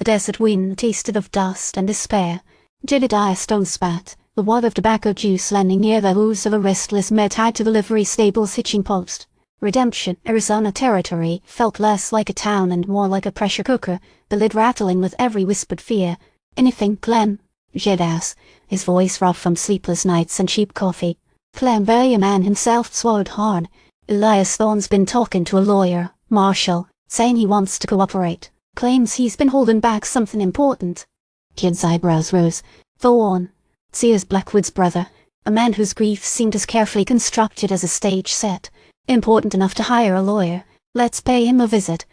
desert wind tasted of dust and despair. Jedediah Stone spat, the wad of tobacco juice landing near the hooves of a restless mare tied to the livery stable's hitching post. Redemption, Arizona territory, felt less like a town and more like a pressure cooker, the lid rattling with every whispered fear. "Anything, Clem?" Jed asked, his voice rough from sleepless nights and cheap coffee. Clem man himself swallowed hard. "Elias Thorne's been talking to a lawyer, Marshall, saying he wants to cooperate. Claims he's been holding back something important." Jed's eyebrows rose. "Thorne, Silas Blackwood's brother, a man whose grief seemed as carefully constructed as a stage set. Important enough to hire a lawyer. Let's pay him a visit."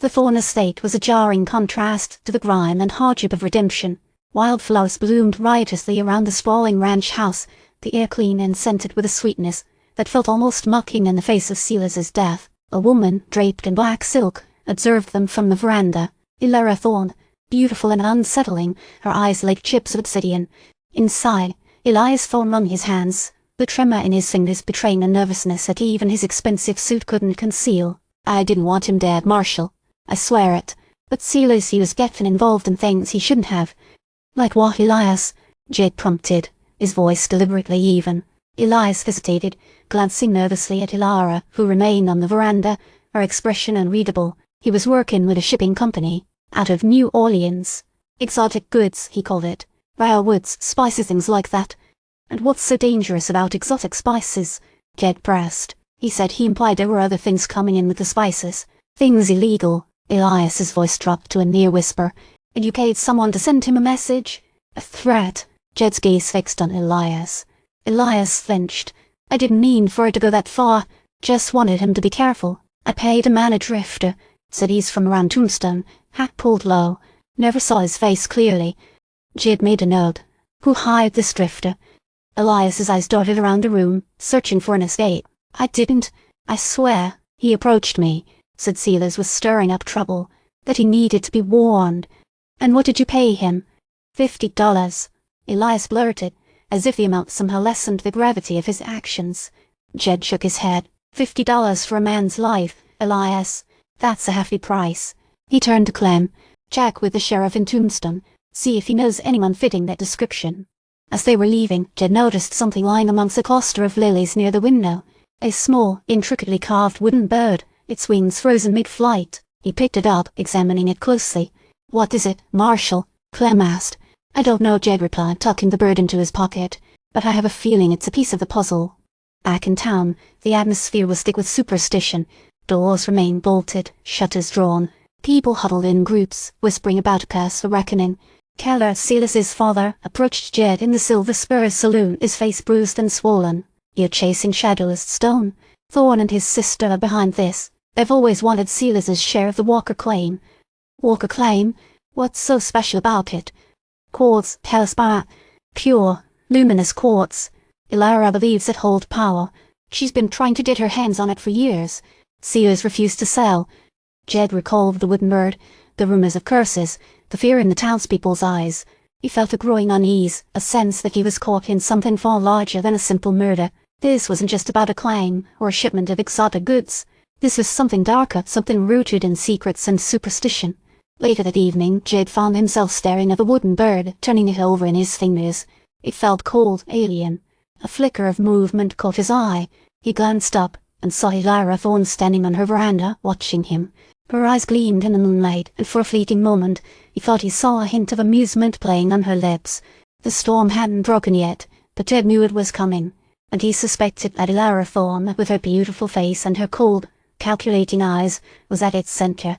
The Thorne estate was a jarring contrast to the grime and hardship of redemption. Wildflowers bloomed riotously around the sprawling ranch house, the air clean and scented with a sweetness that felt almost mocking in the face of Silas's death. A woman, draped in black silk, observed them from the veranda. Elara Thorne, beautiful and unsettling, her eyes like chips of obsidian. Inside, Elias Thorne wrung his hands, the tremor in his fingers betraying a nervousness that even his expensive suit couldn't conceal. "I didn't want him dead, Marshall. I swear it. But Silas, he was getting involved in things he shouldn't have." "Like what, Elias?" Jed prompted, his voice deliberately even. Elias hesitated, glancing nervously at Elara, who remained on the veranda, her expression unreadable. He was working with a shipping company, out of New Orleans. Exotic goods, he called it. Rare woods, spices, things like that. "And what's so dangerous about exotic spices?" Jed pressed. He said he implied there were other things coming in with the spices. "Things illegal." Elias's voice dropped to a near whisper. "And you paid someone to send him a message?" "A threat." Jed's gaze fixed on Elias. Elias flinched. "I didn't mean for it to go that far. Just wanted him to be careful. I paid a man a drifter. Said he's from around Tombstone. Hat pulled low. Never saw his face clearly." Jed made a note. "Who hired this drifter?" Elias's eyes darted around the room, searching for an escape. "I didn't. I swear. He approached me," said Silas, with stirring up trouble, "that he needed to be warned." "And what did you pay him?" $50. Elias blurted, as if the amount somehow lessened the gravity of his actions. Jed shook his head. $50 for a man's life, Elias. That's a hefty price. He turned to Clem. "Check with the sheriff in Tombstone. See if he knows anyone fitting that description." As they were leaving, Jed noticed something lying amongst a cluster of lilies near the window. A small, intricately carved wooden bird, its wings frozen mid-flight. He picked it up, examining it closely. "What is it, Marshall?" Clem asked. "I don't know," Jed replied, tucking the bird into his pocket. "But I have a feeling it's a piece of the puzzle." Back in town, the atmosphere was thick with superstition. Doors remained bolted, shutters drawn. People huddled in groups, whispering about a curse for reckoning. Keller, Silas's father, approached Jed in the Silver Spurs saloon, his face bruised and swollen. "You're chasing shadows, Stone. Thorne and his sister are behind this. They've always wanted Silas's share of the Walker claim." "Walker claim? What's so special about it?" "Quartz, tell us about. Pure, luminous quartz. Elara believes it holds power. She's been trying to get her hands on it for years. Silas refused to sell." Jed recalled the wooden bird, the rumors of curses, the fear in the townspeople's eyes. He felt a growing unease, a sense that he was caught in something far larger than a simple murder. This wasn't just about a claim, or a shipment of exotic goods. This was something darker, something rooted in secrets and superstition. Later that evening, Jed found himself staring at the wooden bird, turning it over in his fingers. It felt cold, alien. A flicker of movement caught his eye. He glanced up, and saw Elara Thorne standing on her veranda, watching him. Her eyes gleamed in the moonlight, and for a fleeting moment, he thought he saw a hint of amusement playing on her lips. The storm hadn't broken yet, but Jed knew it was coming, and he suspected that Elara Thorne, with her beautiful face and her cold, calculating eyes, was at its center.